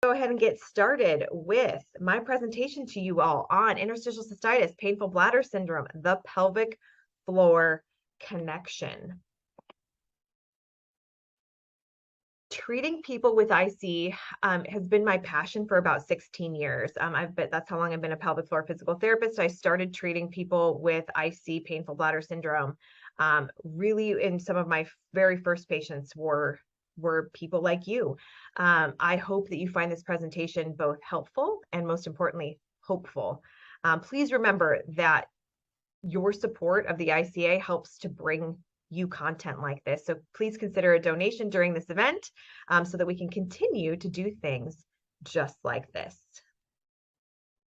Go ahead and get started with my presentation to you all on interstitial cystitis, painful bladder syndrome, the pelvic floor connection. Treating people with IC has been my passion for about 16 years. That's how long I've been a pelvic floor physical therapist. I started treating people with IC, painful bladder syndrome. Really, in some of my very first patients were people like you. I hope that you find this presentation both helpful and, most importantly, hopeful. Please remember that your support of the ICA helps to bring you content like this. So please consider a donation during this event so that we can continue to do things just like this.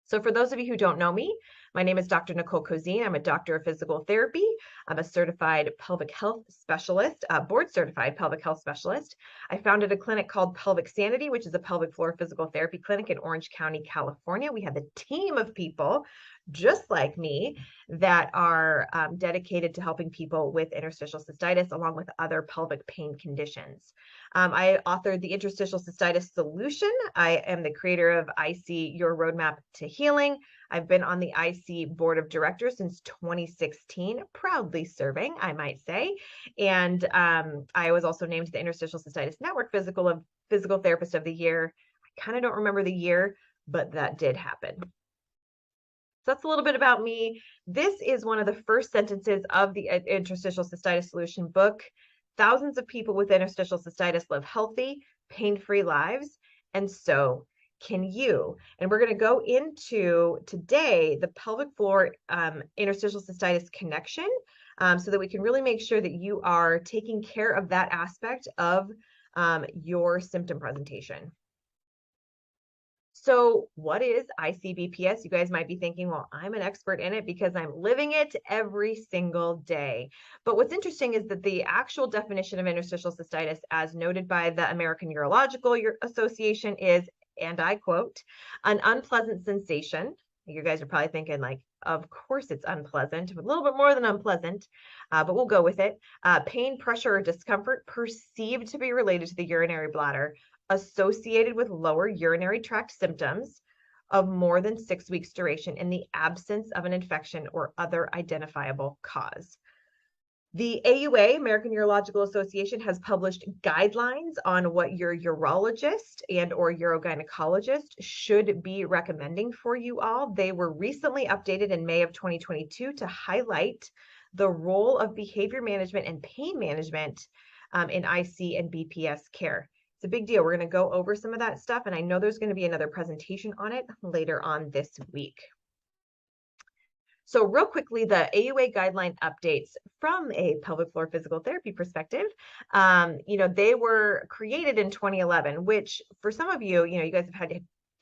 So for those of you who don't know me, my name is Dr. Nicole Cozean. I'm a doctor of physical therapy. I'm a certified pelvic health specialist, board certified pelvic health specialist. I founded a clinic called Pelvic Sanity, which is a pelvic floor physical therapy clinic in Orange County, California. We have a team of people just like me that are dedicated to helping people with interstitial cystitis along with other pelvic pain conditions. I authored the Interstitial Cystitis Solution. I am the creator of IC, Your Roadmap to Healing. I've been on the IC board of directors since 2016, proudly serving, I might say. And I was also named the Interstitial Cystitis Network Physical Therapist of the Year. I kind of don't remember the year, but that did happen. So that's a little bit about me. This is one of the first sentences of the Interstitial Cystitis Solution book. Thousands of people with interstitial cystitis live healthy, pain-free lives, and so can you. And we're going to go into today the pelvic floor interstitial cystitis connection so that we can really make sure that you are taking care of that aspect of your symptom presentation. So what is IC-BPS? You guys might be thinking, well, I'm an expert in it because I'm living it every single day. But what's interesting is that the actual definition of interstitial cystitis, as noted by the American Urological Association, is, and I quote, an unpleasant sensation. You guys are probably thinking, like, of course it's unpleasant, a little bit more than unpleasant, but we'll go with it. Pain, pressure, or discomfort perceived to be related to the urinary bladder, associated with lower urinary tract symptoms of more than 6 weeks duration in the absence of an infection or other identifiable cause. The AUA, American Urological Association, has published guidelines on what your urologist and or urogynecologist should be recommending for you all. They were recently updated in May of 2022 to highlight the role of behavior management and pain management in IC and BPS care. It's a big deal. We're going to go over some of that stuff, and I know there's going to be another presentation on it later on this week. So real quickly, the AUA guideline updates from a pelvic floor physical therapy perspective, they were created in 2011, which for some of you, you guys have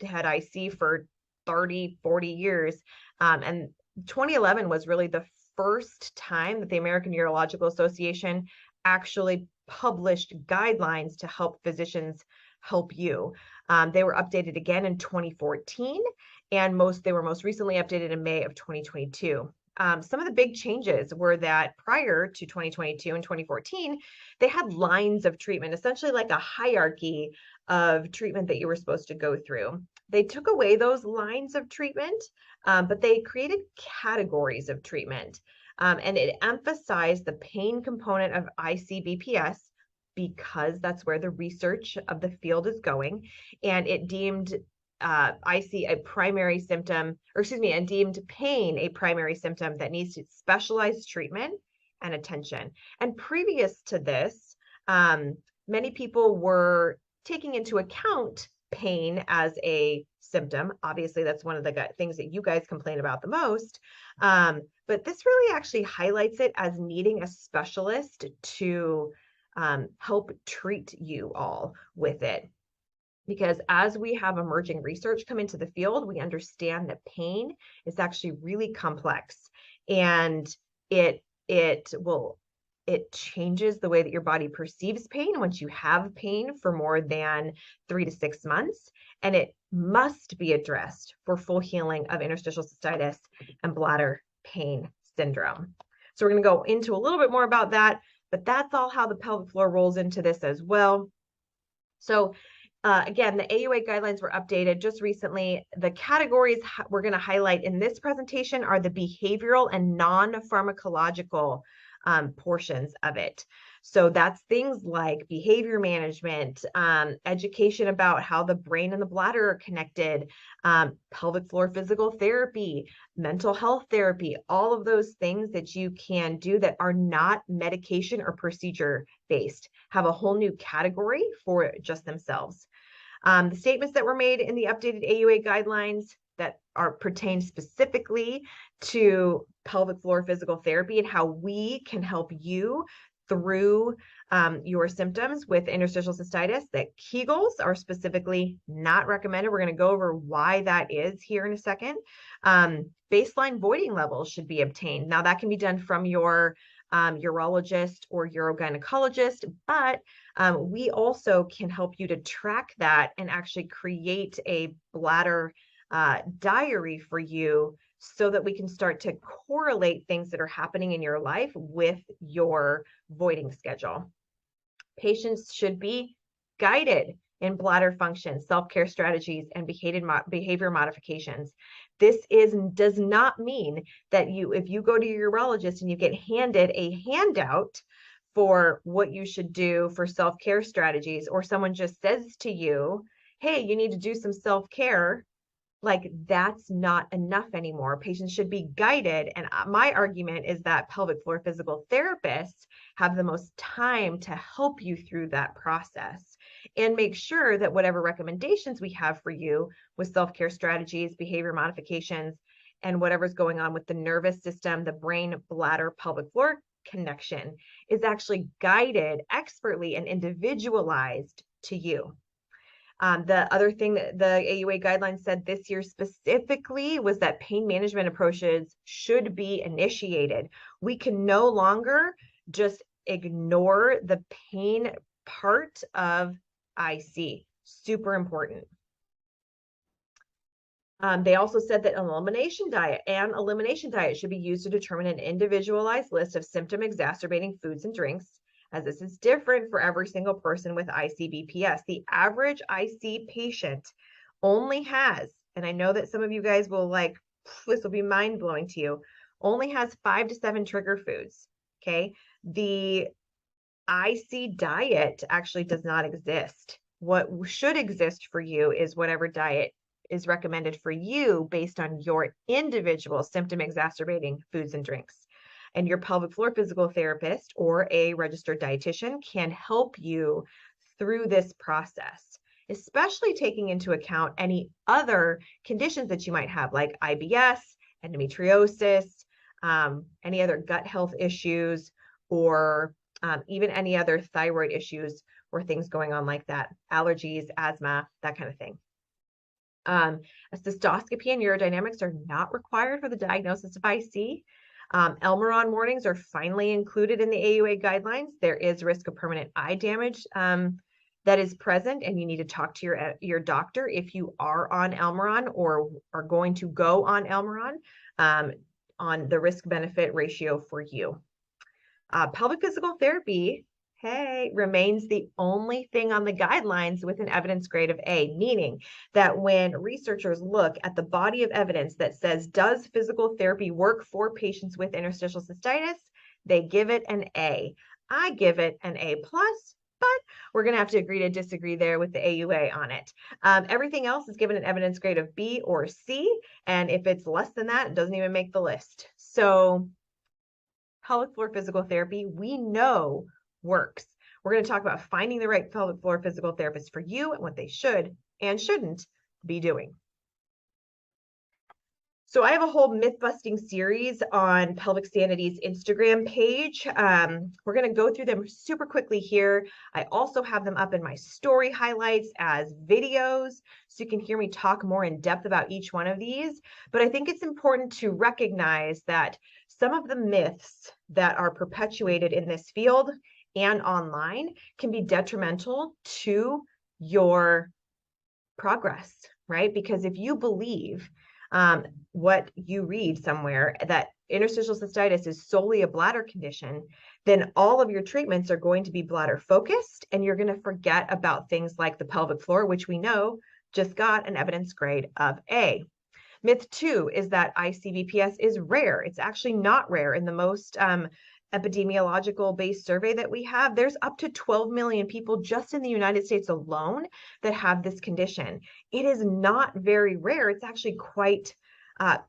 had IC for 30, 40 years. And 2011 was really the first time that the American Urological Association actually published guidelines to help physicians help you. They were updated again in 2014, and they were most recently updated in May of 2022. Some of the big changes were that prior to 2022 and 2014, they had lines of treatment, essentially like a hierarchy of treatment that you were supposed to go through. They took away those lines of treatment, but they created categories of treatment. And it emphasized the pain component of IC-BPS because that's where the research of the field is going. And it deemed IC a primary symptom, and deemed pain a primary symptom that needs specialized treatment and attention. And previous to this, many people were taking into account pain as a symptom. Obviously, that's one of the things that you guys complain about the most. But this really actually highlights it as needing a specialist to help treat you all with it. Because as we have emerging research come into the field, we understand that pain is actually really complex, and it changes the way that your body perceives pain once you have pain for more than 3 to 6 months, and it must be addressed for full healing of interstitial cystitis and bladder pain syndrome. So we're going to go into a little bit more about that, but that's all how the pelvic floor rolls into this as well. So Again, the AUA guidelines were updated just recently. The categories we're going to highlight in this presentation are the behavioral and non-pharmacological portions of it. So that's things like behavior management, education about how the brain and the bladder are connected, pelvic floor physical therapy, mental health therapy, all of those things that you can do that are not medication or procedure based, have a whole new category for just themselves. The statements that were made in the updated AUA guidelines that pertain specifically to pelvic floor physical therapy and how we can help you through your symptoms with interstitial cystitis, that Kegels are specifically not recommended. We're going to go over why that is here in a second. Baseline voiding levels should be obtained. Now that can be done from your urologist or urogynecologist, but we also can help you to track that and actually create a bladder diary for you so that we can start to correlate things that are happening in your life with your voiding schedule. Patients should be guided in bladder function, self-care strategies, and behavior modifications. This does not mean that if you go to your urologist and you get handed a handout for what you should do for self-care strategies, or someone just says to you, hey, you need to do some self-care, like that's not enough anymore. Patients should be guided. And my argument is that pelvic floor physical therapists have the most time to help you through that process and make sure that whatever recommendations we have for you with self-care strategies, behavior modifications, and whatever's going on with the nervous system, the brain, bladder, pelvic floor connection is actually guided expertly and individualized to you. The other thing that the AUA guidelines said this year specifically was that pain management approaches should be initiated. We can no longer just ignore the pain part of IC. Super important. They also said that an elimination diet should be used to determine an individualized list of symptom exacerbating foods and drinks, as this is different for every single person with IC-BPS. The average IC patient only has, and I know that some of you guys will like, this will be mind-blowing to you, only has 5 to 7 trigger foods, okay? The IC diet actually does not exist. What should exist for you is whatever diet is recommended for you based on your individual symptom exacerbating foods and drinks. And your pelvic floor physical therapist or a registered dietitian can help you through this process, especially taking into account any other conditions that you might have, like IBS, endometriosis, any other gut health issues, or even any other thyroid issues or things going on like that, allergies, asthma, that kind of thing. A cystoscopy and urodynamics are not required for the diagnosis of IC. Elmeron warnings are finally included in the AUA guidelines. There is risk of permanent eye damage that is present, and you need to talk to your doctor if you are on Elmeron or are going to go on Elmeron on the risk-benefit ratio for you. Pelvic physical therapy, remains the only thing on the guidelines with an evidence grade of A, meaning that when researchers look at the body of evidence that says, does physical therapy work for patients with interstitial cystitis, they give it an A. I give it an A+, but we're going to have to agree to disagree there with the AUA on it. Everything else is given an evidence grade of B or C, and if it's less than that, it doesn't even make the list. So pelvic floor physical therapy, we know works. We're going to talk about finding the right pelvic floor physical therapist for you and what they should and shouldn't be doing. So I have a whole myth-busting series on Pelvic Sanity's Instagram page. We're going to go through them super quickly here. I also have them up in my story highlights as videos, so you can hear me talk more in depth about each one of these. But I think it's important to recognize that some of the myths that are perpetuated in this field and online can be detrimental to your progress, right? Because if you believe what you read somewhere, that interstitial cystitis is solely a bladder condition, then all of your treatments are going to be bladder focused, and you're going to forget about things like the pelvic floor, which we know just got an evidence grade of A. Myth 2 is that ICBPS is rare. It's actually not rare. In the most epidemiological based survey that we have, there's up to 12 million people just in the United States alone that have this condition. It is not very rare. It's actually quite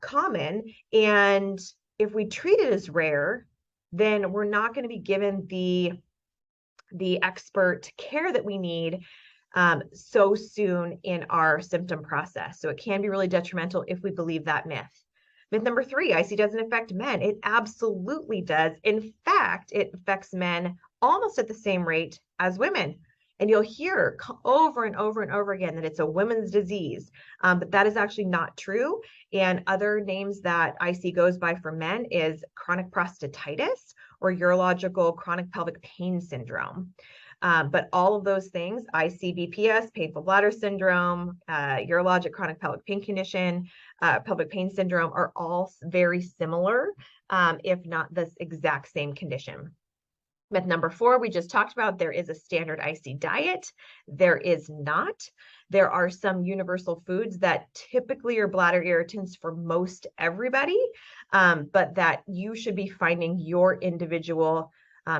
common. And if we treat it as rare, then we're not going to be given the expert care that we need so soon in our symptom process. So it can be really detrimental if we believe that myth. Myth number 3, IC doesn't affect men. It absolutely does. In fact, it affects men almost at the same rate as women. And you'll hear over and over and over again that it's a women's disease, but that is actually not true. And other names that IC goes by for men is chronic prostatitis or urological chronic pelvic pain syndrome. But all of those things, ICBPS, painful bladder syndrome, urologic chronic pelvic pain condition, pelvic pain syndrome are all very similar, if not the exact same condition. Myth number 4, we just talked about, there is a standard IC diet. There is not. There are some universal foods that typically are bladder irritants for most everybody, but that you should be finding your individual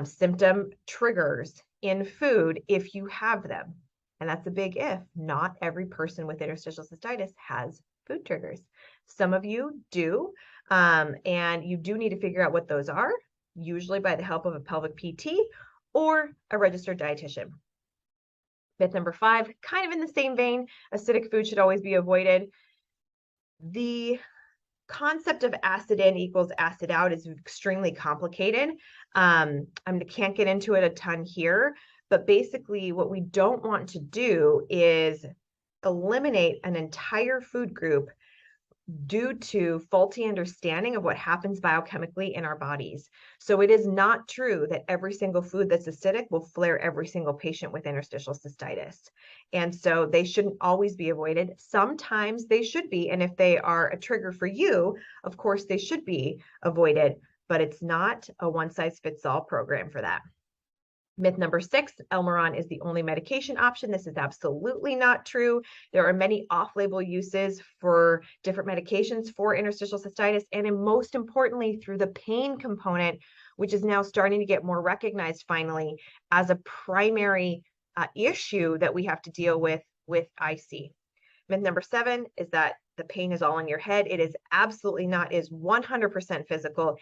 symptom triggers in food if you have them. And that's a big if. Not every person with interstitial cystitis has food triggers. Some of you do, and you do need to figure out what those are, usually by the help of a pelvic PT or a registered dietitian. Myth number 5, kind of in the same vein, acidic food should always be avoided. The concept of acid in equals acid out is extremely complicated. I can't get into it a ton here, but basically what we don't want to do is eliminate an entire food group due to faulty understanding of what happens biochemically in our bodies. So it is not true that every single food that's acidic will flare every single patient with interstitial cystitis. And so they shouldn't always be avoided. Sometimes they should be. And if they are a trigger for you, of course, they should be avoided, but it's not a one-size-fits-all program for that. Myth number 6, Elmeron is the only medication option. This is absolutely not true. There are many off-label uses for different medications for interstitial cystitis, and most importantly, through the pain component, which is now starting to get more recognized finally as a primary issue that we have to deal with IC. Myth number 7 is that the pain is all in your head. It is absolutely not. It is 100% physical,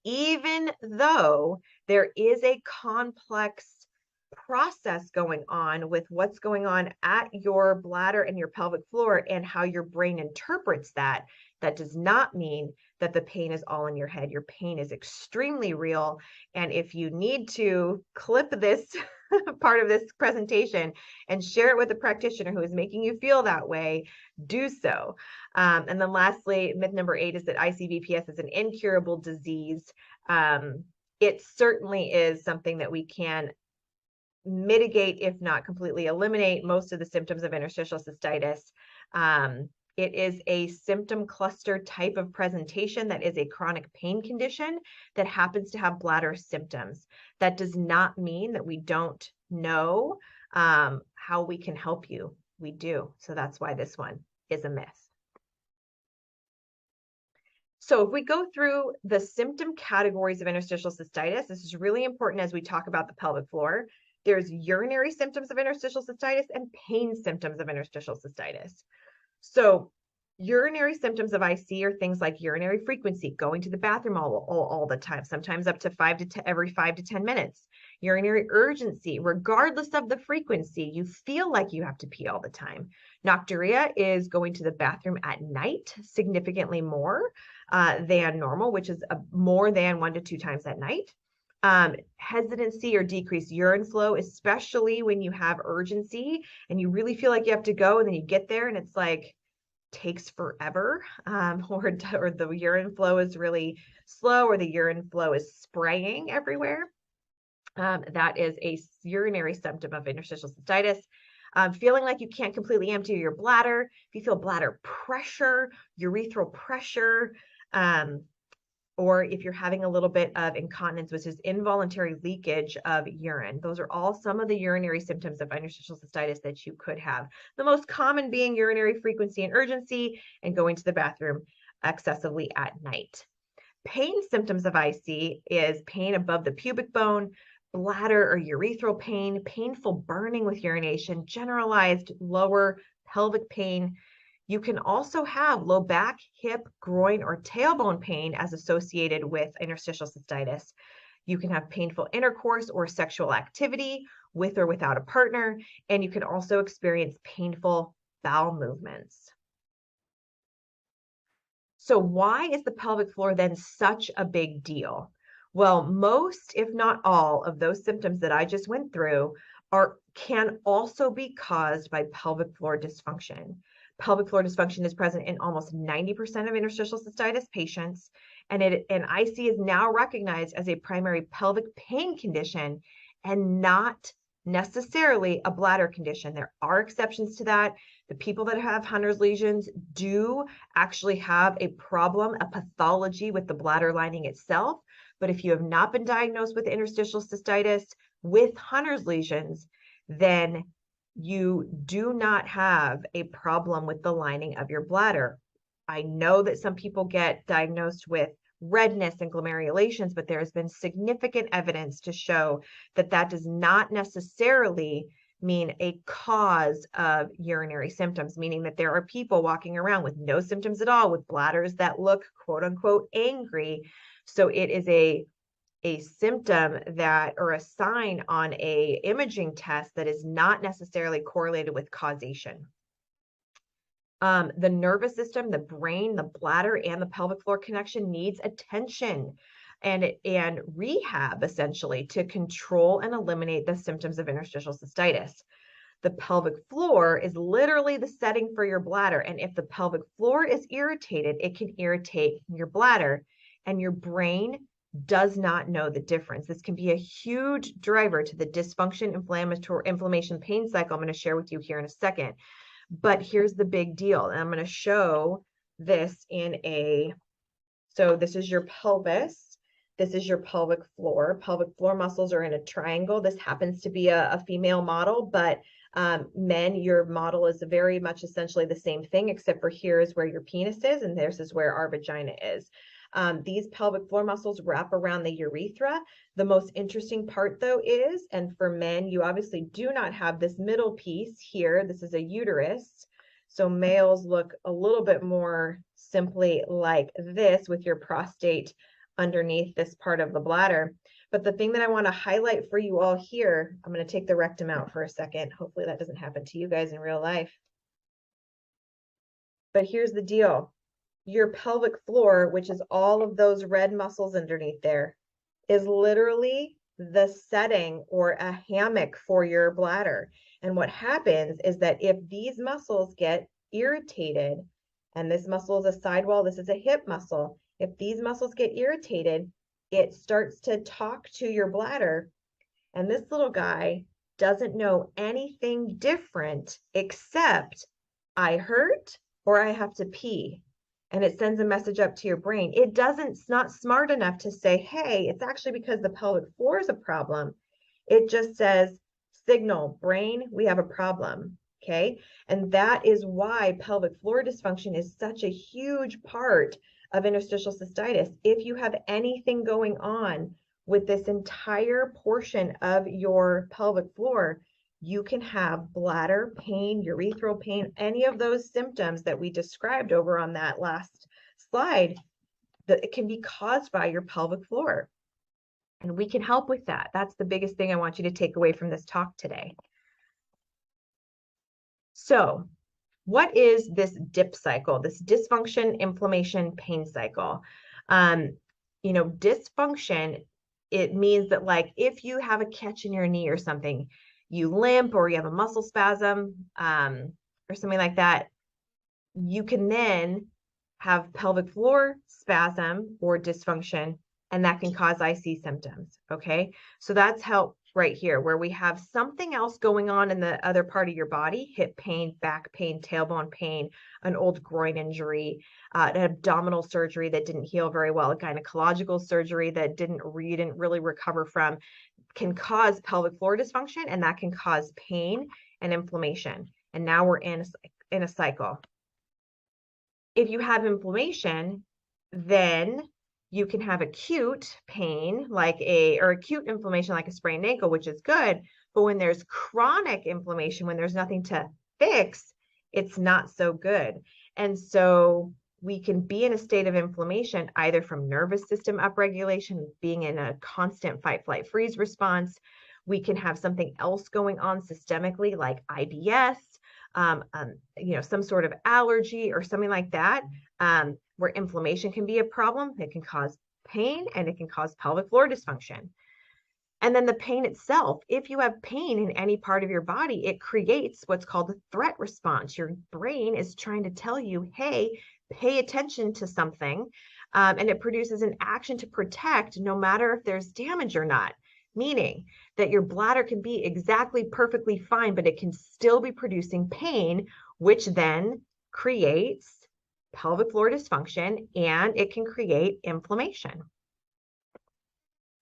even though there is a complex process going on with what's going on at your bladder and your pelvic floor and how your brain interprets that. That does not mean that the pain is all in your head. Your pain is extremely real. And if you need to clip this part of this presentation and share it with a practitioner who is making you feel that way, do so. And then lastly, myth number 8 is that ICBPS is an incurable disease. It certainly is something that we can mitigate, if not completely eliminate, most of the symptoms of interstitial cystitis. It is a symptom cluster type of presentation that is a chronic pain condition that happens to have bladder symptoms. That does not mean that we don't know how we can help you. We do. So that's why this one is a myth. So if we go through the symptom categories of interstitial cystitis, this is really important as we talk about the pelvic floor. There's urinary symptoms of interstitial cystitis and pain symptoms of interstitial cystitis. So urinary symptoms of IC are things like urinary frequency, going to the bathroom all the time, sometimes up to every 5 to 10 minutes. Urinary urgency, regardless of the frequency, you feel like you have to pee all the time. Nocturia is going to the bathroom at night, significantly more than normal, which is more than 1 to 2 times at night. Hesitancy or decreased urine flow, especially when you have urgency and you really feel like you have to go, and then you get there and it's like takes forever, or the urine flow is really slow, or the urine flow is spraying everywhere. That is a urinary symptom of interstitial cystitis. Feeling like you can't completely empty your bladder, if you feel bladder pressure, urethral pressure, or if you're having a little bit of incontinence, which is involuntary leakage of urine. Those are all some of the urinary symptoms of interstitial cystitis that you could have. The most common being urinary frequency and urgency and going to the bathroom excessively at night. Pain symptoms of IC is pain above the pubic bone, bladder or urethral pain, painful burning with urination, generalized lower pelvic pain. You can also have low back, hip, groin, or tailbone pain as associated with interstitial cystitis. You can have painful intercourse or sexual activity with or without a partner, and you can also experience painful bowel movements. So why is the pelvic floor then such a big deal? Well, most, if not all, of those symptoms that I just went through can also be caused by pelvic floor dysfunction. Pelvic floor dysfunction is present in almost 90% of interstitial cystitis patients, and IC is now recognized as a primary pelvic pain condition and not necessarily a bladder condition. There are exceptions to that. The people that have Hunner's lesions do actually have a problem, a pathology with the bladder lining itself. But if you have not been diagnosed with interstitial cystitis with Hunner's lesions, then you do not have a problem with the lining of your bladder. I know that some people get diagnosed with redness and glomerulations, but there has been significant evidence to show that that does not necessarily mean a cause of urinary symptoms, meaning that there are people walking around with no symptoms at all, with bladders that look quote unquote angry. So it is a symptom that, or a sign on a imaging test that is not necessarily correlated with causation. The nervous system, the brain, the bladder, and the pelvic floor connection needs attention and rehab essentially to control and eliminate the symptoms of interstitial cystitis. The pelvic floor is literally the setting for your bladder. And if the pelvic floor is irritated, it can irritate your bladder, and your brain does not know the difference. This can be a huge driver to the dysfunction, inflammation, pain cycle I'm going to share with you here in a second. But here's the big deal. And I'm going to show this so this is your pelvis. This is your pelvic floor. Pelvic floor muscles are in a triangle. This happens to be a female model, but men, your model is very much essentially the same thing, except for here is where your penis is, and this is where our vagina is. These pelvic floor muscles wrap around the urethra. The most interesting part though is, and for men, you obviously do not have this middle piece here. This is a uterus. So males look a little bit more simply like this with your prostate underneath this part of the bladder. But the thing that I want to highlight for you all here, I'm going to take the rectum out for a second. Hopefully that doesn't happen to you guys in real life. But here's the deal. Your pelvic floor, which is all of those red muscles underneath there, is literally the setting or a hammock for your bladder. And what happens is that if these muscles get irritated, and this muscle is a sidewall, this is a hip muscle, if these muscles get irritated, it starts to talk to your bladder, and this little guy doesn't know anything different except I hurt or I have to pee. And it sends a message up to your brain. It's not smart enough to say, hey, it's actually because the pelvic floor is a problem. It just says, signal, brain, we have a problem, okay? And that is why pelvic floor dysfunction is such a huge part of interstitial cystitis. If you have anything going on with this entire portion of your pelvic floor, you can have bladder pain, urethral pain, any of those symptoms that we described over on that last slide, that it can be caused by your pelvic floor. And we can help with that. That's the biggest thing I want you to take away from this talk today. So what is this DIP cycle, this dysfunction, inflammation, pain cycle? Dysfunction, it means that like if you have a catch in your knee or something, you limp or you have a muscle spasm or something like that, you can then have pelvic floor spasm or dysfunction, and that can cause IC symptoms, okay? So that's how right here, where we have something else going on in the other part of your body, hip pain, back pain, tailbone pain, an old groin injury, an abdominal surgery that didn't heal very well, a gynecological surgery that you didn't really recover from, can cause pelvic floor dysfunction, and that can cause pain and inflammation. And now we're in a cycle. If you have inflammation, then you can have acute pain or acute inflammation like a sprained ankle, which is good. But when there's chronic inflammation, when there's nothing to fix, it's not so good. And so we can be in a state of inflammation either from nervous system upregulation, being in a constant fight, flight, freeze response. We can have something else going on systemically like IBS, some sort of allergy or something like that, where inflammation can be a problem. It can cause pain and it can cause pelvic floor dysfunction. And then the pain itself, if you have pain in any part of your body, it creates what's called a threat response. Your brain is trying to tell you, hey, pay attention to something. And it produces an action to protect no matter if there's damage or not. Meaning that your bladder can be exactly perfectly fine, but it can still be producing pain, which then creates pelvic floor dysfunction, and it can create inflammation.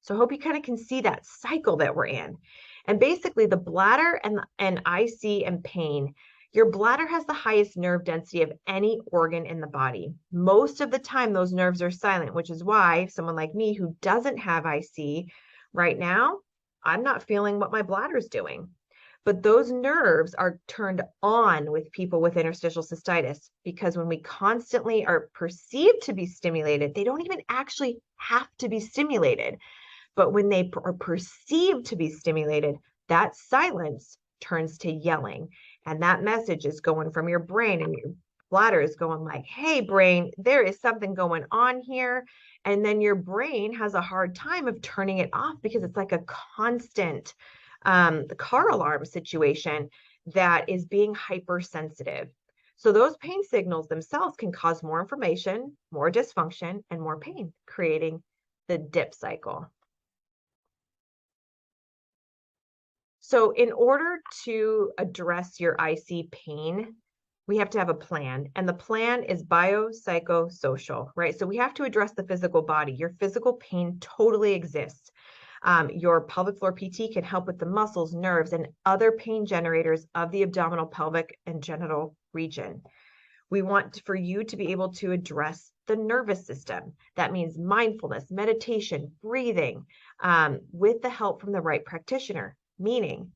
So I hope you kind of can see that cycle that we're in. And basically the bladder and IC and pain, your bladder has the highest nerve density of any organ in the body. Most of the time, those nerves are silent, which is why someone like me who doesn't have IC right now, I'm not feeling what my bladder's doing. But those nerves are turned on with people with interstitial cystitis, because when we constantly are perceived to be stimulated, they don't even actually have to be stimulated. But when they are perceived to be stimulated, that silence turns to yelling. And that message is going from your brain, and your bladder is going like, hey, brain, there is something going on here. And then your brain has a hard time of turning it off because it's like a constant car alarm situation that is being hypersensitive. So those pain signals themselves can cause more inflammation, more dysfunction, and more pain, creating the dip cycle. So in order to address your IC pain, we have to have a plan, and the plan is biopsychosocial, right? So we have to address the physical body. Your physical pain totally exists. Your pelvic floor PT can help with the muscles, nerves, and other pain generators of the abdominal, pelvic, and genital region. We want for you to be able to address the nervous system. That means mindfulness, meditation, breathing, with the help from the right practitioner, meaning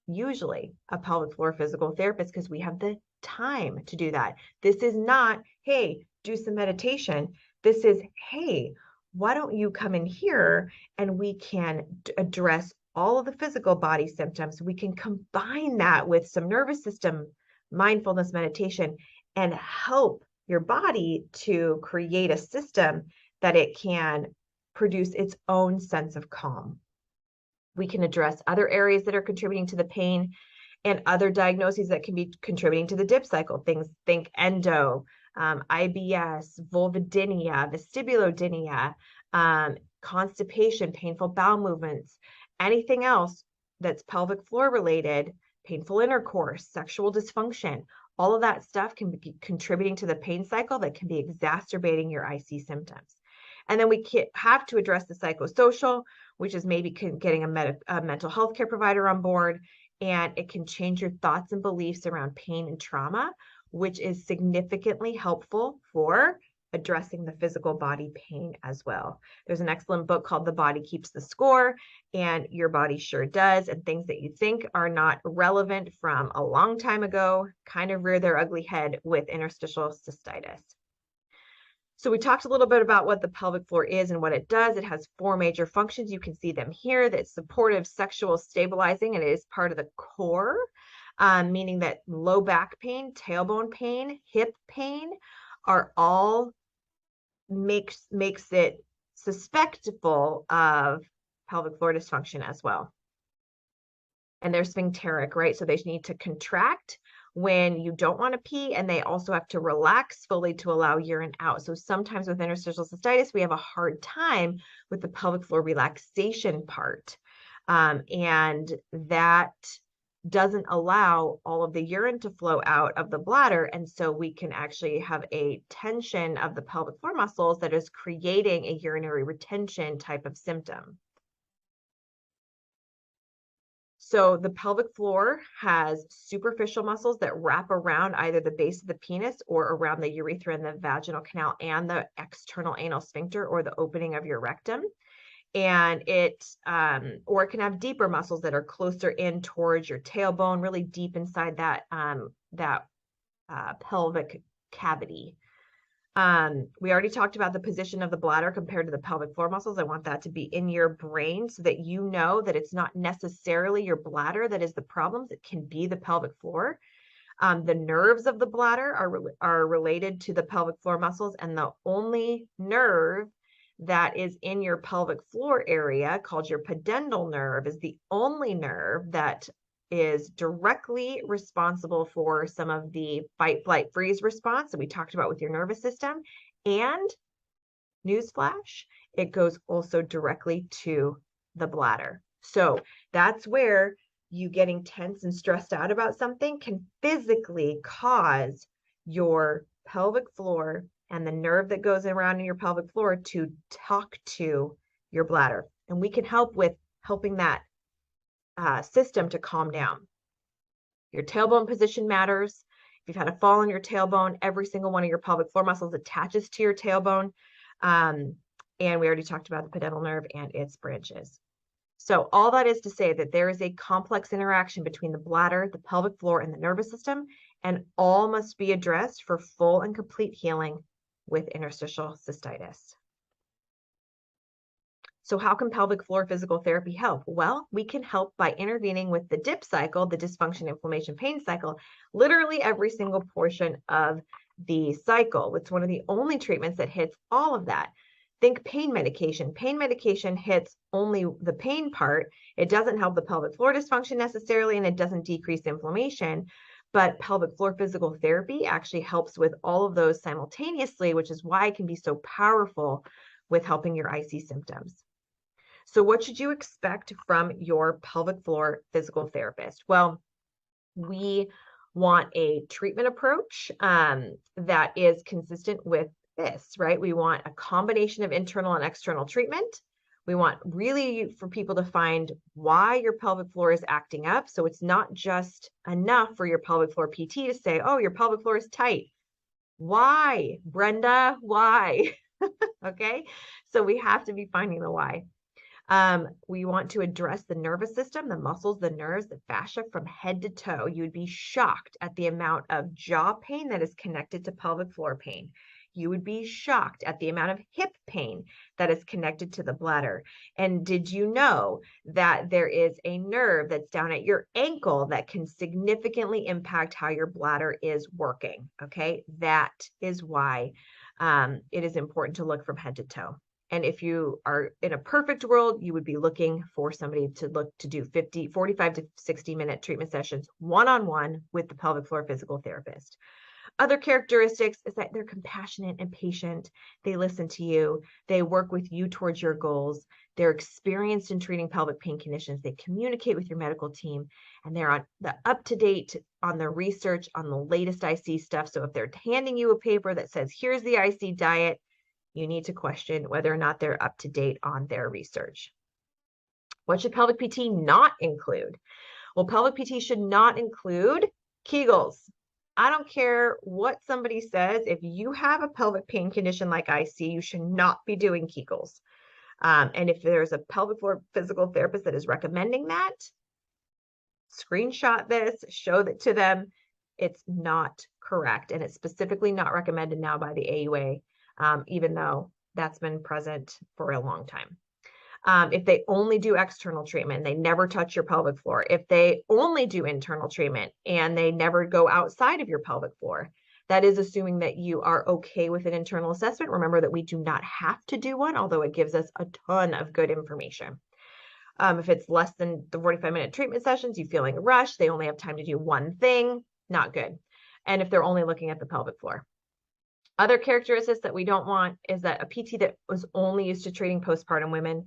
usually a pelvic floor physical therapist, because we have the time to do that. This is not, hey, do some meditation. This is, hey, why don't you come in here and we can address all of the physical body symptoms. We can combine that with some nervous system mindfulness meditation and help your body to create a system that it can produce its own sense of calm. We can address other areas that are contributing to the pain and other diagnoses that can be contributing to the dip cycle. Think endo, IBS, vulvodynia, vestibulodynia, constipation, painful bowel movements, anything else that's pelvic floor related, painful intercourse, sexual dysfunction. All of that stuff can be contributing to the pain cycle that can be exacerbating your IC symptoms. And then we have to address the psychosocial, which is maybe getting a mental health care provider on board, and it can change your thoughts and beliefs around pain and trauma, which is significantly helpful for addressing the physical body pain as well. There's an excellent book called The Body Keeps the Score, and your body sure does. And things that you think are not relevant from a long time ago kind of rear their ugly head with interstitial cystitis. So we talked a little bit about what the pelvic floor is and what it does. It has 4 major functions. You can see them here. That's supportive, sexual, stabilizing, and it is part of the core, meaning that low back pain, tailbone pain, hip pain are all makes it susceptible of pelvic floor dysfunction as well. And they're sphincteric, right? So they need to contract when you don't want to pee, and they also have to relax fully to allow urine out. So sometimes with interstitial cystitis, we have a hard time with the pelvic floor relaxation part. And that doesn't allow all of the urine to flow out of the bladder. And so we can actually have a tension of the pelvic floor muscles that is creating a urinary retention type of symptom. So the pelvic floor has superficial muscles that wrap around either the base of the penis or around the urethra and the vaginal canal and the external anal sphincter or the opening of your rectum. And or it can have deeper muscles that are closer in towards your tailbone, really deep inside that pelvic cavity. We already talked about the position of the bladder compared to the pelvic floor muscles. I want that to be in your brain so that you know that it's not necessarily your bladder that is the problem. It can be the pelvic floor. The nerves of the bladder are related to the pelvic floor muscles, and the only nerve that is in your pelvic floor area, called your pudendal nerve, is the only nerve that is directly responsible for some of the fight, flight, freeze response that we talked about with your nervous system. And newsflash, it goes also directly to the bladder. So that's where you getting tense and stressed out about something can physically cause your pelvic floor and the nerve that goes around in your pelvic floor to talk to your bladder. And we can help with helping that system to calm down. Your tailbone position matters. If you've had a fall in your tailbone, every single one of your pelvic floor muscles attaches to your tailbone. And we already talked about the pudendal nerve and its branches. So all that is to say that there is a complex interaction between the bladder, the pelvic floor, and the nervous system, and all must be addressed for full and complete healing with interstitial cystitis. So how can pelvic floor physical therapy help? Well, we can help by intervening with the DIP cycle, the dysfunction, inflammation, pain cycle, literally every single portion of the cycle. It's one of the only treatments that hits all of that. Think pain medication. Pain medication hits only the pain part. It doesn't help the pelvic floor dysfunction necessarily, and it doesn't decrease inflammation. But pelvic floor physical therapy actually helps with all of those simultaneously, which is why it can be so powerful with helping your IC symptoms. So what should you expect from your pelvic floor physical therapist? Well, we want a treatment approach that is consistent with this, right? We want a combination of internal and external treatment. We want really for people to find why your pelvic floor is acting up. So it's not just enough for your pelvic floor PT to say, oh, your pelvic floor is tight. Why, Brenda? Why? Okay. So we have to be finding the why. We want to address the nervous system, the muscles, the nerves, the fascia from head to toe. You would be shocked at the amount of jaw pain that is connected to pelvic floor pain. You would be shocked at the amount of hip pain that is connected to the bladder. And did you know that there is a nerve that's down at your ankle that can significantly impact how your bladder is working? Okay, that is why it is important to look from head to toe. And if you are in a perfect world, you would be looking for somebody to do 45 to 60-minute treatment sessions one-on-one with the pelvic floor physical therapist. Other characteristics is that they're compassionate and patient. They listen to you. They work with you towards your goals. They're experienced in treating pelvic pain conditions. They communicate with your medical team, and they're up to date on the research on the latest IC stuff. So if they're handing you a paper that says, here's the IC diet, you need to question whether or not they're up to date on their research. What should pelvic PT not include? Well, pelvic PT should not include Kegels. I don't care what somebody says. If you have a pelvic pain condition like IC, you should not be doing Kegels. And if there's a pelvic floor physical therapist that is recommending that, screenshot this, show that to them. It's not correct. And it's specifically not recommended now by the AUA. Even though that's been present for a long time. If they only do external treatment, they never touch your pelvic floor. If they only do internal treatment and they never go outside of your pelvic floor, that is assuming that you are okay with an internal assessment. Remember that we do not have to do one, although it gives us a ton of good information. If it's less than the 45-minute treatment sessions, you're feeling rushed, they only have time to do one thing, not good. And if they're only looking at the pelvic floor. Other characteristics that we don't want is that a PT that was only used to treating postpartum women.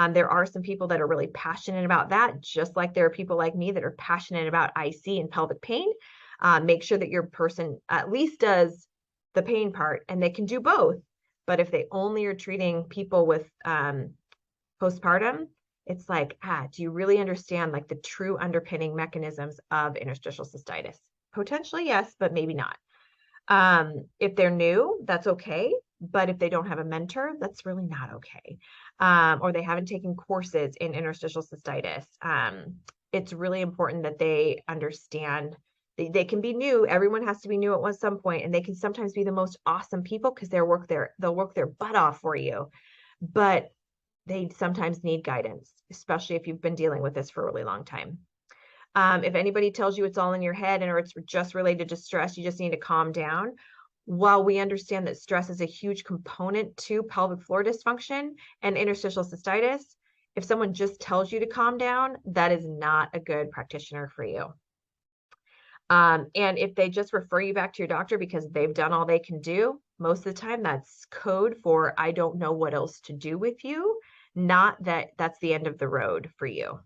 There are some people that are really passionate about that, just like there are people like me that are passionate about IC and pelvic pain. Make sure that your person at least does the pain part, and they can do both. But if they only are treating people with postpartum, it's like, do you really understand like the true underpinning mechanisms of interstitial cystitis? Potentially, yes, but maybe not. If they're new, that's okay. But if they don't have a mentor, that's really not okay. Or they haven't taken courses in interstitial cystitis. It's really important that they understand they can be new. Everyone has to be new at some point, and they can sometimes be the most awesome people because they'll work their butt off for you. But they sometimes need guidance, especially if you've been dealing with this for a really long time. If anybody tells you it's all in your head or it's just related to stress, you just need to calm down. While we understand that stress is a huge component to pelvic floor dysfunction and interstitial cystitis, if someone just tells you to calm down, that is not a good practitioner for you. And if they just refer you back to your doctor because they've done all they can do, most of the time that's code for I don't know what else to do with you, not that that's the end of the road for you.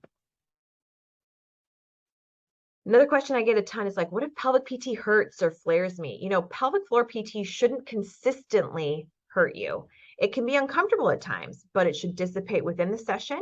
Another question I get a ton is like, what if pelvic PT hurts or flares me? You know, pelvic floor PT shouldn't consistently hurt you. It can be uncomfortable at times, but it should dissipate within the session.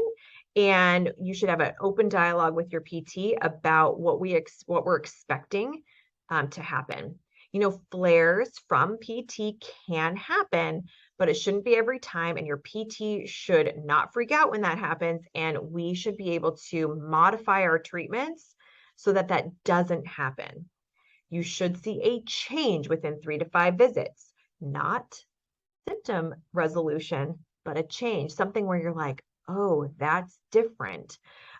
And you should have an open dialogue with your PT about what we're expecting to happen. You know, flares from PT can happen, but it shouldn't be every time. And your PT should not freak out when that happens. And we should be able to modify our treatments so that that doesn't happen. You should see a change within 3 to 5 visits, not symptom resolution, but a change, something where you're like, oh, that's different.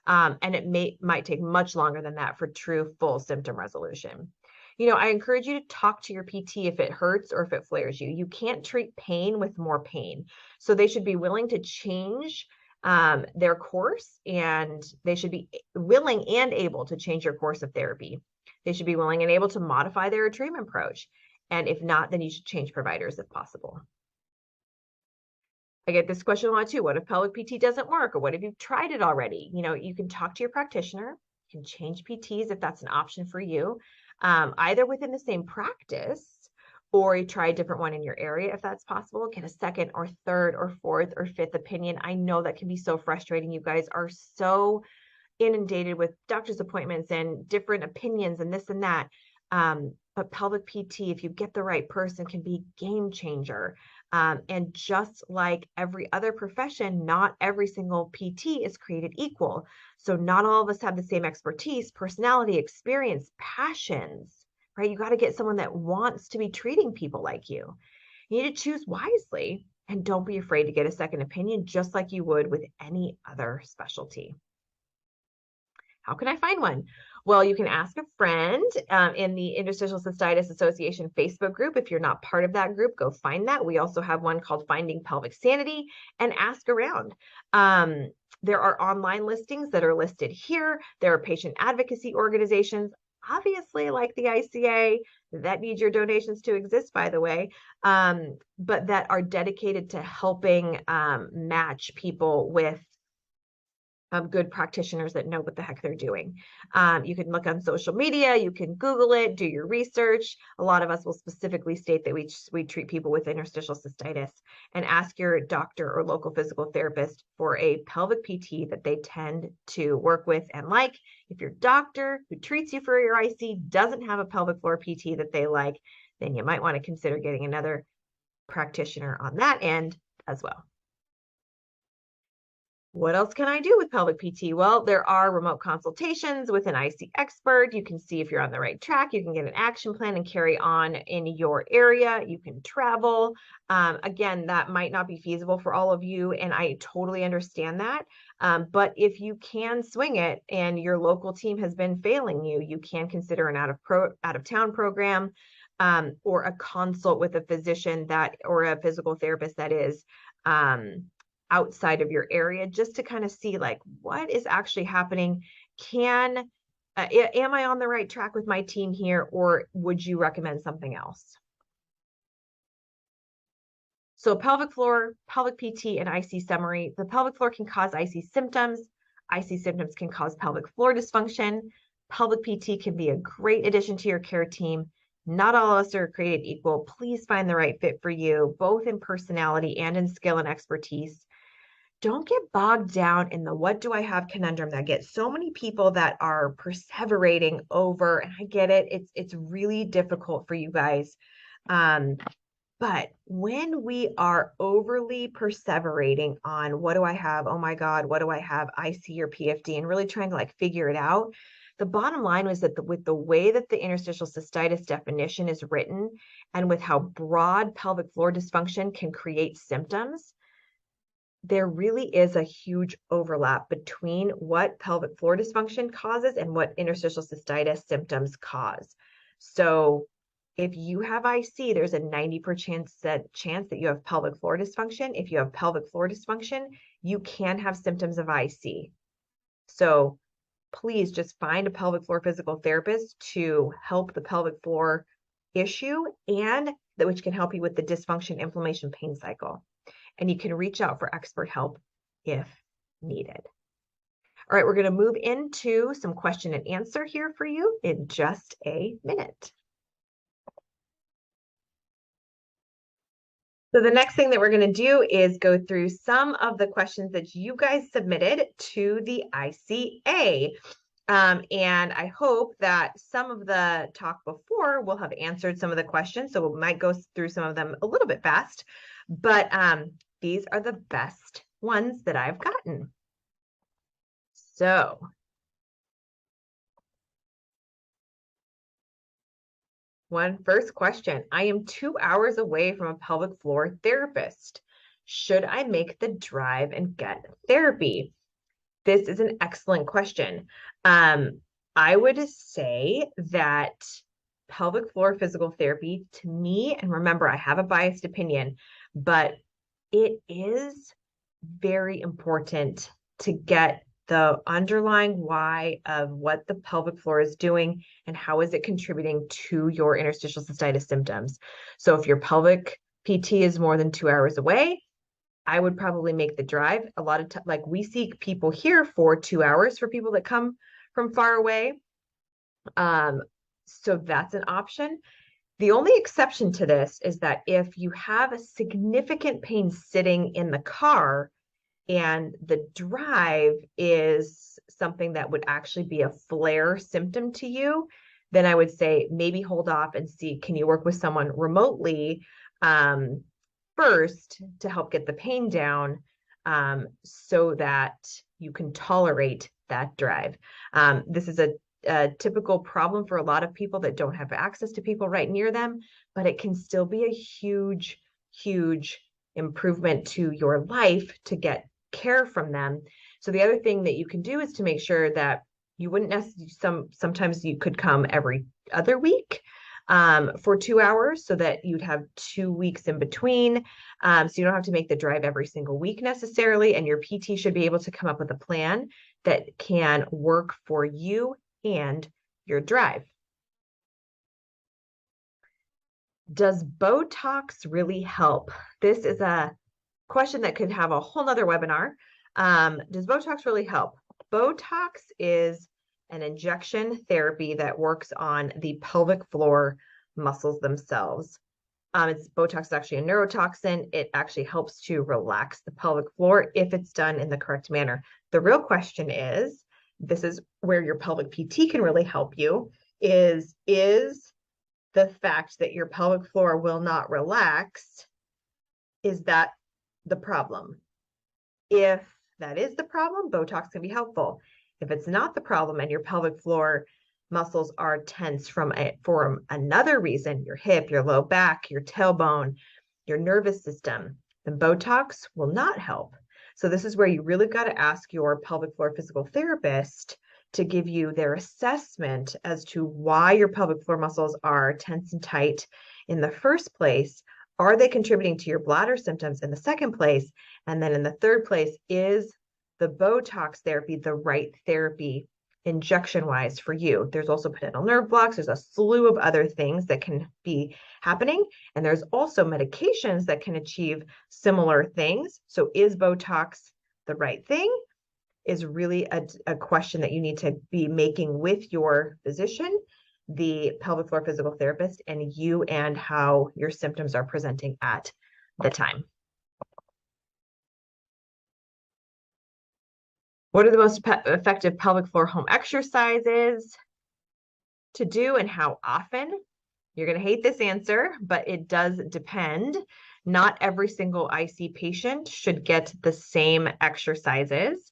And it might take much longer than that for true full symptom resolution. You know, I encourage you to talk to your PT if it hurts or if it flares you. You can't treat pain with more pain. So they should be willing to change their course, and they should be willing and able to change your course of therapy. They should be willing and able to modify their treatment approach. And if not, then you should change providers if possible. I get this question a lot too. What if pelvic PT doesn't work? Or what if you've tried it already? You know, you can talk to your practitioner, you can change PTs if that's an option for you, either within the same practice or you try a different one in your area if that's possible. Get a second or third or fourth or fifth opinion. I know that can be so frustrating. You guys are so inundated with doctor's appointments and different opinions and this and that. But pelvic PT, if you get the right person, can be game changer. And just like every other profession, not every single PT is created equal. So not all of us have the same expertise, personality, experience, passions, right? You got to get someone that wants to be treating people like you. You need to choose wisely and don't be afraid to get a second opinion, just like you would with any other specialty. How can I find one? Well, you can ask a friend in the Interstitial Cystitis Association Facebook group. If you're not part of that group, go find that. We also have one called Finding Pelvic Sanity, and ask around. There are online listings that are listed here. There are patient advocacy organizations, obviously like the ICA, that need your donations to exist, by the way, but that are dedicated to helping match people with good practitioners that know what the heck they're doing. You can look on social media, you can Google it, do your research. A lot of us will specifically state that we treat people with interstitial cystitis, and ask your doctor or local physical therapist for a pelvic PT that they tend to work with and like. If your doctor who treats you for your IC doesn't have a pelvic floor PT that they like, then you might want to consider getting another practitioner on that end as well. What else can I do with pelvic PT? Well, there are remote consultations with an IC expert. You can see if you're on the right track. You can get an action plan and carry on in your area. You can travel. Again, that might not be feasible for all of you, and I totally understand that. But if you can swing it and your local team has been failing you, you can consider an out of town program, or a consult with a physician or a physical therapist that is outside of your area, just to kind of see like what is actually happening. Am I on the right track with my team here, or would you recommend something else? So pelvic floor, pelvic PT, and IC summary. The pelvic floor can cause IC symptoms. IC symptoms can cause pelvic floor dysfunction. Pelvic PT can be a great addition to your care team. Not all of us are created equal. Please find the right fit for you, both in personality and in skill and expertise. Don't get bogged down in the what do I have conundrum that gets so many people that are perseverating over, and I get it. It's really difficult for you guys. But when we are overly perseverating on what do I have? Oh my God, what do I have? IC or PFD, and really trying to like figure it out. The bottom line was that with the way that the interstitial cystitis definition is written and with how broad pelvic floor dysfunction can create symptoms, there really is a huge overlap between what pelvic floor dysfunction causes and what interstitial cystitis symptoms cause. So if you have IC, there's a 90% chance that you have pelvic floor dysfunction. If you have pelvic floor dysfunction, you can have symptoms of IC. So please just find a pelvic floor physical therapist to help the pelvic floor issue, and which can help you with the dysfunction, inflammation, pain cycle. And you can reach out for expert help if needed. All right, we're going to move into some question and answer here for you in just a minute. So the next thing that we're going to do is go through some of the questions that you guys submitted to the ICA. And I hope that some of the talk before will have answered some of the questions. So we might go through some of them a little bit fast, but these are the best ones that I've gotten. So first question. I am 2 hours away from a pelvic floor therapist. Should I make the drive and get therapy? This is an excellent question. I would say that pelvic floor physical therapy, to me, and remember, I have a biased opinion, but it is very important to get the underlying why of what the pelvic floor is doing and how is it contributing to your interstitial cystitis symptoms. So if your pelvic PT is more than 2 hours away, I would probably make the drive. A lot of like we see people here for 2 hours for people that come from far away. So that's an option. The only exception to this is that if you have a significant pain sitting in the car and the drive is something that would actually be a flare symptom to you, then I would say maybe hold off and see, can you work with someone remotely first to help get the pain down so that you can tolerate that drive. This is a typical problem for a lot of people that don't have access to people right near them, but it can still be a huge, huge improvement to your life to get care from them. So the other thing that you can do is to make sure that you wouldn't necessarily, sometimes you could come every other week for 2 hours so that you'd have 2 weeks in between. So you don't have to make the drive every single week necessarily. And your PT should be able to come up with a plan that can work for you and your drive. Does Botox really help? This is a question that could have a whole nother webinar. Does Botox really help? Botox is an injection therapy that works on the pelvic floor muscles themselves. Botox is actually a neurotoxin. It actually helps to relax the pelvic floor if it's done in the correct manner. The real question is, this is where your pelvic PT can really help you, is the fact that your pelvic floor will not relax, is that the problem? If that is the problem, Botox can be helpful. If it's not the problem and your pelvic floor muscles are tense for another reason, your hip, your low back, your tailbone, your nervous system, then Botox will not help. So this is where you really got to ask your pelvic floor physical therapist to give you their assessment as to why your pelvic floor muscles are tense and tight in the first place. Are they contributing to your bladder symptoms in the second place? And then in the third place, is the Botox therapy the right therapy injection wise for you. There's also pudendal nerve blocks. There's a slew of other things that can be happening. And there's also medications that can achieve similar things. So is Botox the right thing? Is really a question that you need to be making with your physician, the pelvic floor physical therapist, and you, and how your symptoms are presenting at the time. What are the most effective pelvic floor home exercises to do and how often? You're going to hate this answer, but it does depend. Not every single IC patient should get the same exercises.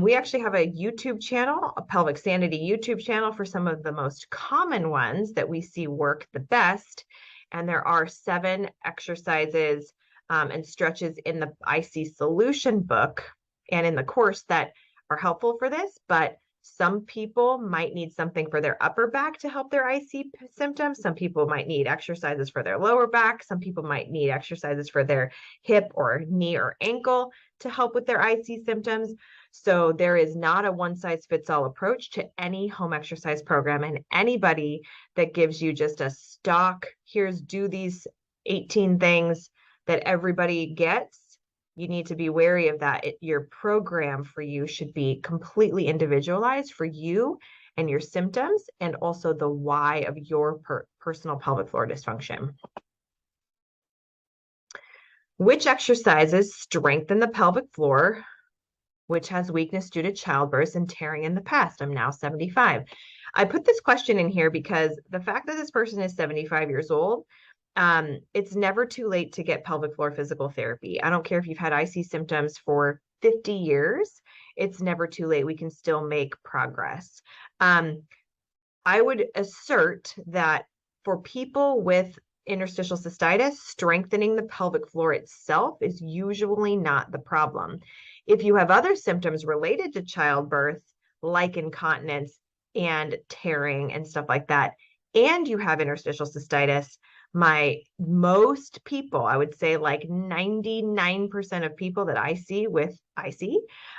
We actually have a YouTube channel, a Pelvic Sanity YouTube channel for some of the most common ones that we see work the best. And there are 7 exercises and stretches in the IC solution book and in the course that are helpful for this, but some people might need something for their upper back to help their IC symptoms. Some people might need exercises for their lower back. Some people might need exercises for their hip or knee or ankle to help with their IC symptoms. So there is not a one-size-fits-all approach to any home exercise program, and anybody that gives you just a stock, here's do these 18 things that everybody gets, you need to be wary of that. Your program for you should be completely individualized for you and your symptoms, and also the why of your personal pelvic floor dysfunction. Which exercises strengthen the pelvic floor, which has weakness due to childbirth and tearing in the past? I'm now 75. I put this question in here because the fact that this person is 75 years old, it's never too late to get pelvic floor physical therapy. I don't care if you've had IC symptoms for 50 years, it's never too late. We can still make progress. I would assert that for people with interstitial cystitis, strengthening the pelvic floor itself is usually not the problem. If you have other symptoms related to childbirth, like incontinence and tearing and stuff like that, and you have interstitial cystitis, most people, I would say like 99% of people that I see with IC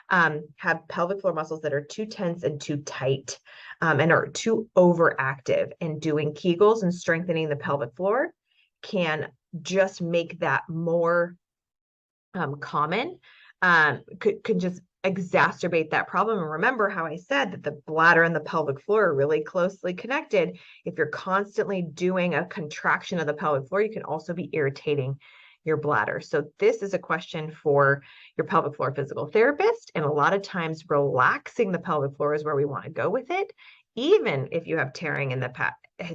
have pelvic floor muscles that are too tense and too tight and are too overactive. And doing Kegels and strengthening the pelvic floor can just make that more common, could just exacerbate that problem. And remember how I said that the bladder and the pelvic floor are really closely connected. If you're constantly doing a contraction of the pelvic floor, you can also be irritating your bladder. So this is a question for your pelvic floor physical therapist. And a lot of times relaxing the pelvic floor is where we want to go with it. Even if you have tearing in the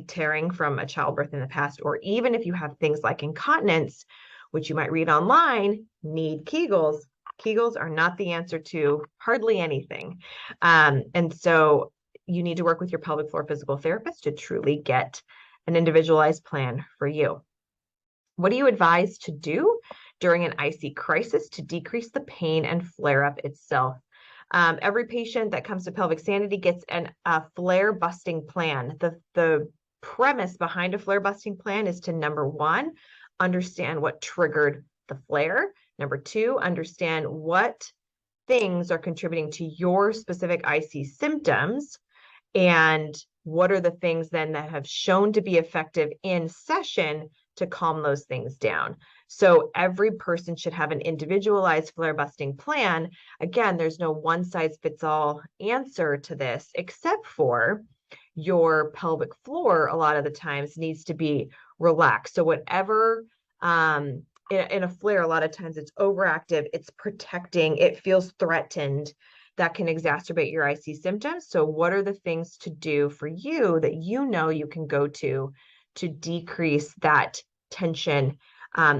tearing from a childbirth in the past, or even if you have things like incontinence, which you might read online, need Kegels. Kegels are not the answer to hardly anything. And so you need to work with your pelvic floor physical therapist to truly get an individualized plan for you. What do you advise to do during an IC crisis to decrease the pain and flare up itself? Every patient that comes to Pelvic Sanity gets a flare busting plan. The premise behind a flare busting plan is to, number 1, understand what triggered the flare. Number 2, understand what things are contributing to your specific IC symptoms, and what are the things then that have shown to be effective in session to calm those things down. So every person should have an individualized flare busting plan. Again, there's no one size fits all answer to this, except for your pelvic floor a lot of the times needs to be relaxed. So whatever, in a flare, a lot of times it's overactive, it's protecting, it feels threatened. That can exacerbate your IC symptoms. So what are the things to do for you that you know you can go to decrease that tension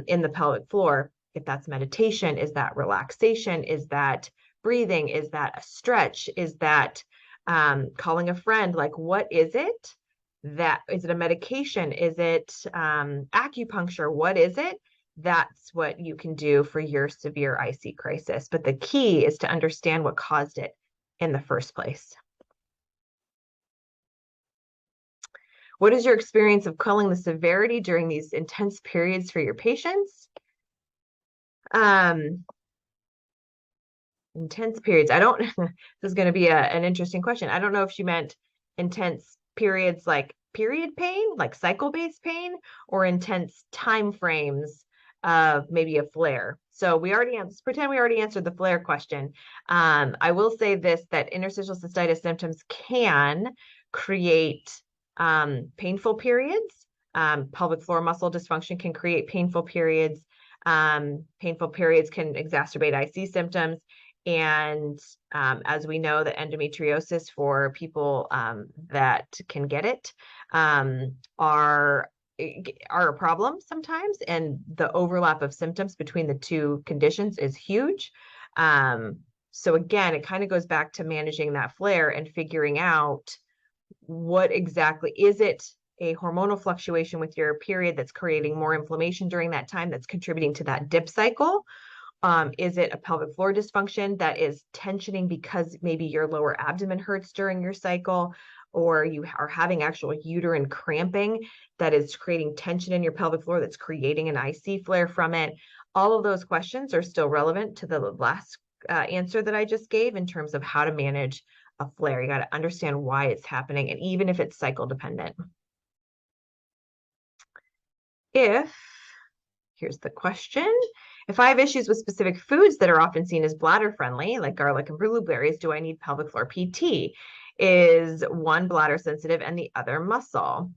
in the pelvic floor? If that's meditation, is that relaxation? Is that breathing? Is that a stretch? Is that calling a friend? Like, what is it? Is it a medication? Is it acupuncture? What is it? That's what you can do for your severe IC crisis. But the key is to understand what caused it in the first place. What is your experience of culling the severity during these intense periods for your patients? intense periods. I don't, this is going to be an interesting question. I don't know if she meant intense periods like period pain, like cycle-based pain, or intense time frames of maybe a flare. So we already pretend we already answered the flare question. I will say this, that interstitial cystitis symptoms can create painful periods. Pelvic floor muscle dysfunction can create painful periods. Painful periods can exacerbate IC symptoms. And as we know, the endometriosis for people that can get it are a problem sometimes. And the overlap of symptoms between the two conditions is huge. So again, it kind of goes back to managing that flare and figuring out what exactly is it. A hormonal fluctuation with your period that's creating more inflammation during that time that's contributing to that dip cycle? Is it a pelvic floor dysfunction that is tensioning because maybe your lower abdomen hurts during your cycle, or you are having actual uterine cramping that is creating tension in your pelvic floor that's creating an IC flare from it? All of those questions are still relevant to the last answer that I just gave in terms of how to manage a flare. You got to understand why it's happening, and even if it's cycle dependent. Here's the question. If I have issues with specific foods that are often seen as bladder friendly, like garlic and blueberries, do I need pelvic floor PT? Is one bladder sensitive and the other muscle?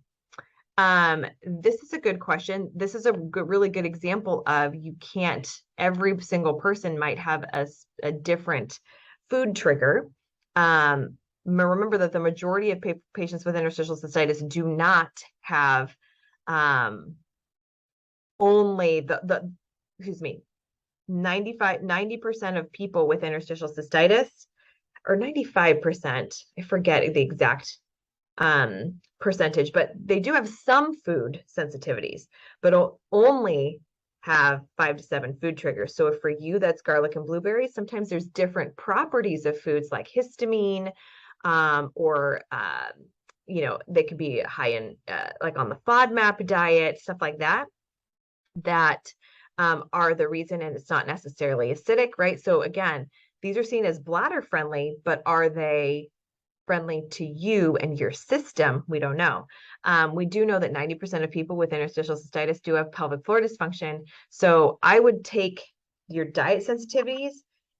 This is a good question. This is a really good example of every single person might have a different food trigger. Remember that the majority of patients with interstitial cystitis do not have only excuse me, 90% of people with interstitial cystitis, or 95%, I forget the exact percentage, but they do have some food sensitivities, but only have 5 to 7 food triggers. So if for you that's garlic and blueberries, sometimes there's different properties of foods like histamine, or they could be high in like on the FODMAP diet, stuff like that, that are the reason, and it's not necessarily acidic, right? So again, these are seen as bladder friendly, but are they friendly to you and your system? We don't know. We do know that 90% of people with interstitial cystitis do have pelvic floor dysfunction. So I would take your diet sensitivities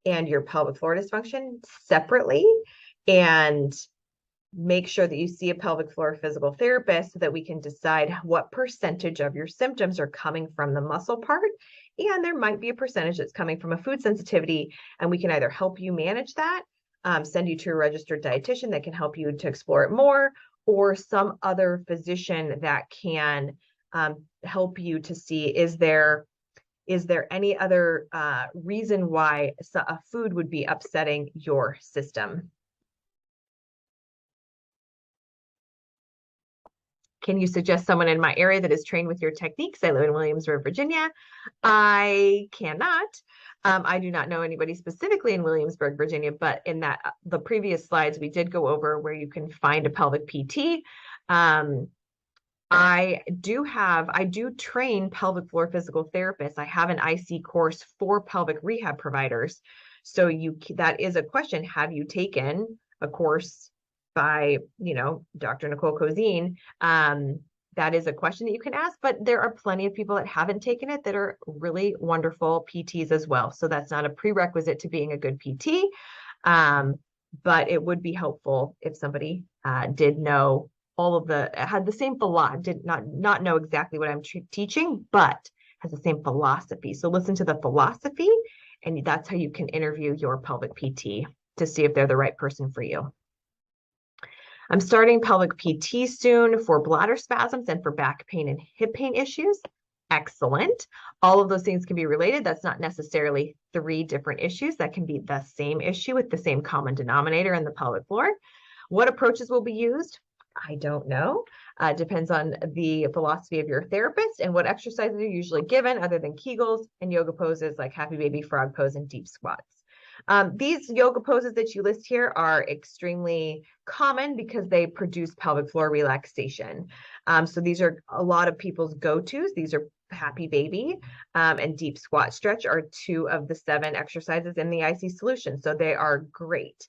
and your pelvic floor dysfunction separately and make sure that you see a pelvic floor physical therapist so that we can decide what percentage of your symptoms are coming from the muscle part. And there might be a percentage that's coming from a food sensitivity, and we can either help you manage that, send you to a registered dietitian that can help you to explore it more, or some other physician that can help you to see, is there any other reason why a food would be upsetting your system? Can you suggest someone in my area that is trained with your techniques? I live in Williamsburg, Virginia. I cannot. I do not know anybody specifically in Williamsburg, Virginia, but in the previous slides, we did go over where you can find a pelvic PT. I do train pelvic floor physical therapists. I have an IC course for pelvic rehab providers. So that is a question. Have you taken a course by, Dr. Nicole Cozean? That is a question that you can ask, but there are plenty of people that haven't taken it that are really wonderful PTs as well. So that's not a prerequisite to being a good PT. But it would be helpful if somebody did know had the same philosophy, did not know exactly what I'm teaching, but has the same philosophy. So listen to the philosophy, and that's how you can interview your pelvic PT to see if they're the right person for you. I'm starting pelvic PT soon for bladder spasms and for back pain and hip pain issues. Excellent. All of those things can be related. That's not necessarily 3 different issues. That can be the same issue with the same common denominator in the pelvic floor. What approaches will be used? I don't know. Depends on the philosophy of your therapist and what exercises are usually given, other than Kegels and yoga poses like happy baby, frog pose, and deep squats. These yoga poses that you list here are extremely common because they produce pelvic floor relaxation. So these are a lot of people's go-tos. These are happy baby and deep squat stretch are 2 of the 7 exercises in the IC solution. So they are great.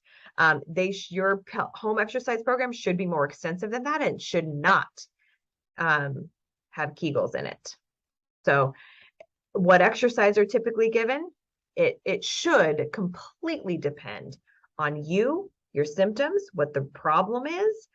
Your home exercise program should be more extensive than that and should not have Kegels in it. So what exercise are typically given? It should completely depend on you, your symptoms, what the problem is,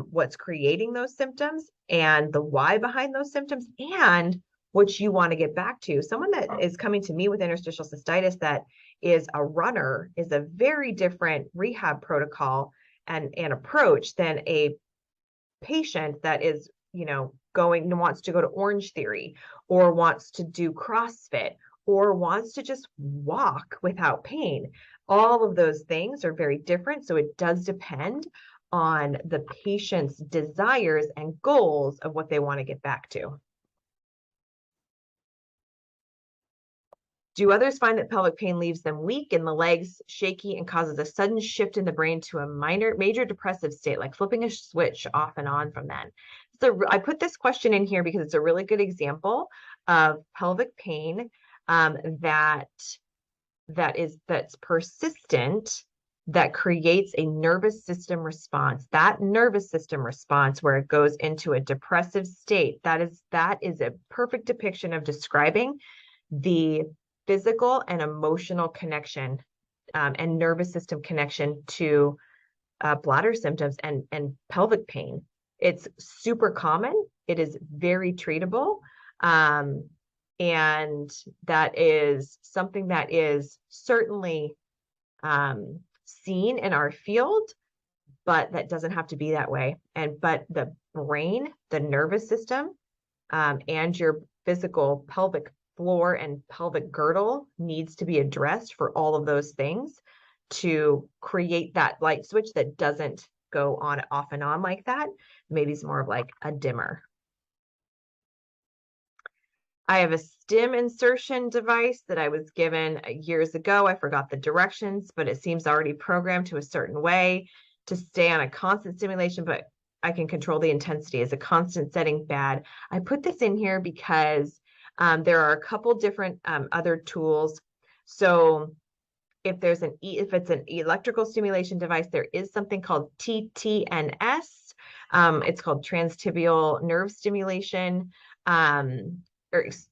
what's creating those symptoms, and the why behind those symptoms, and what you want to get back to. Someone that is coming to me with interstitial cystitis that is a runner is a very different rehab protocol and approach than a patient that is, wants to go to Orange Theory or wants to do CrossFit or wants to just walk without pain. All of those things are very different. So it does depend on the patient's desires and goals of what they want to get back to. Do others find that pelvic pain leaves them weak in the legs, shaky, and causes a sudden shift in the brain to a major depressive state, like flipping a switch off and on from then? So I put this question in here because it's a really good example of pelvic pain that's persistent, that creates a nervous system response. That nervous system response, where it goes into a depressive state, that is a perfect depiction of describing the physical and emotional connection and nervous system connection to bladder symptoms and pelvic pain. It's super common. It is very treatable. And that is something that is certainly seen in our field, but that doesn't have to be that way. But the brain, the nervous system, and your physical pelvic floor and pelvic girdle needs to be addressed for all of those things to create that light switch that doesn't go on off and on like that. Maybe it's more of like a dimmer. I have a stim insertion device that I was given years ago. I forgot the directions, but it seems already programmed to a certain way to stay on a constant stimulation, but I can control the intensity. Is a constant setting bad? I put this in here because there are a couple different other tools. So if it's an electrical stimulation device, there is something called TTNS. It's called transtibial nerve stimulation.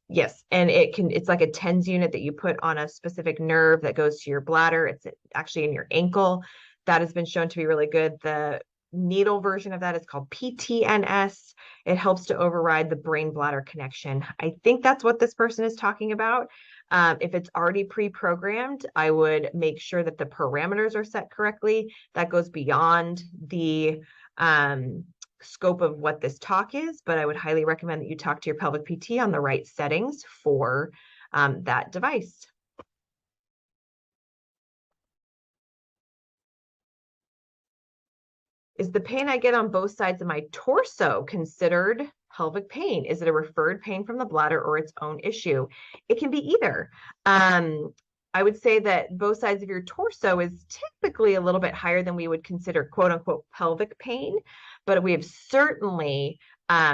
Yes, and it's like a TENS unit that you put on a specific nerve that goes to your bladder. It's actually in your ankle. That has been shown to be really good. The needle version of that is called PTNS. It helps to override the brain bladder connection. I think that's what this person is talking about. If it's already pre-programmed, I would make sure that the parameters are set correctly. That goes beyond the scope of what this talk is, but I would highly recommend that you talk to your pelvic PT on the right settings for that device. Is the pain I get on both sides of my torso considered pelvic pain? Is it a referred pain from the bladder or its own issue? It can be either. I would say that both sides of your torso is typically a little bit higher than we would consider quote unquote pelvic pain, but we have certainly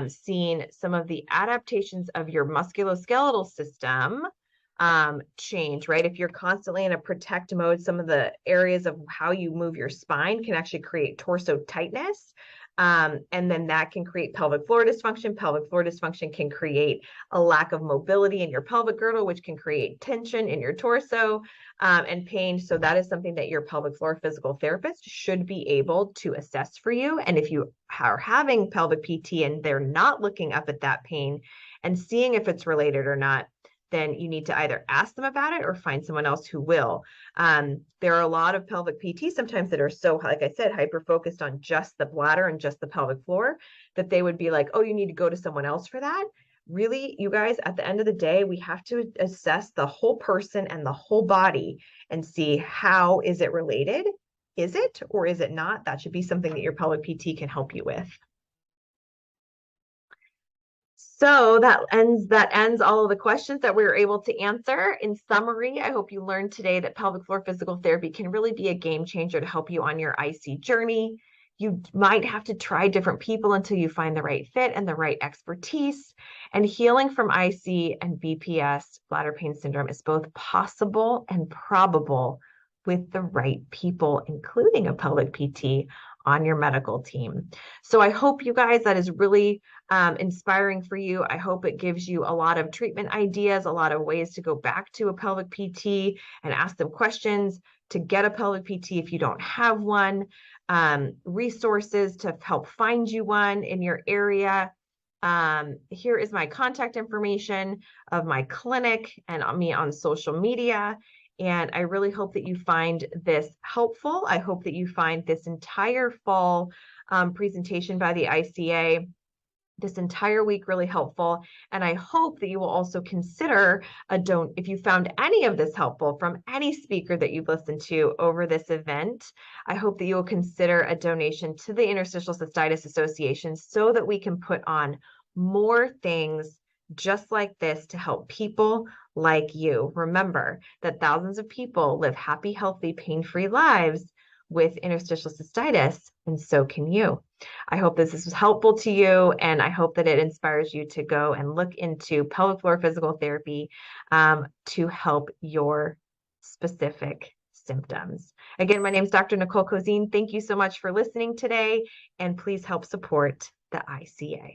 seen some of the adaptations of your musculoskeletal system change, right? If you're constantly in a protect mode, some of the areas of how you move your spine can actually create torso tightness. And then that can create pelvic floor dysfunction. Pelvic floor dysfunction can create a lack of mobility in your pelvic girdle, which can create tension in your torso and pain. So that is something that your pelvic floor physical therapist should be able to assess for you. And if you are having pelvic PT and they're not looking up at that pain and seeing if it's related or not, then you need to either ask them about it or find someone else who will. There are a lot of pelvic PT sometimes that are so, like I said, hyper-focused on just the bladder and just the pelvic floor that they would be like, oh, you need to go to someone else for that. Really, you guys, at the end of the day, we have to assess the whole person and the whole body and see how is it related? Is it or is it not? That should be something that your pelvic PT can help you with. So that ends all of the questions that we were able to answer. In summary, I hope you learned today that pelvic floor physical therapy can really be a game changer to help you on your IC journey. You might have to try different people until you find the right fit and the right expertise. And healing from IC and BPS, bladder pain syndrome, is both possible and probable with the right people, including a pelvic PT on your medical team. So I hope you guys, that is really inspiring for you. I hope it gives you a lot of treatment ideas, a lot of ways to go back to a pelvic PT and ask them questions, to get a pelvic PT if you don't have one, resources to help find you one in your area. Here is my contact information of my clinic and on me on social media. And I really hope that you find this helpful. I hope that you find this entire fall presentation by the ICA, this entire week, really helpful. And I hope that you will also consider if you found any of this helpful from any speaker that you've listened to over this event, I hope that you will consider a donation to the Interstitial Cystitis Association so that we can put on more things just like this to help people like you. Remember that thousands of people live happy, healthy, pain-free lives with interstitial cystitis, and so can you. I hope this is helpful to you, and I hope that it inspires you to go and look into pelvic floor physical therapy to help your specific symptoms. Again, my name is Dr. Nicole Cozean. Thank you so much for listening today, and please help support the ICA.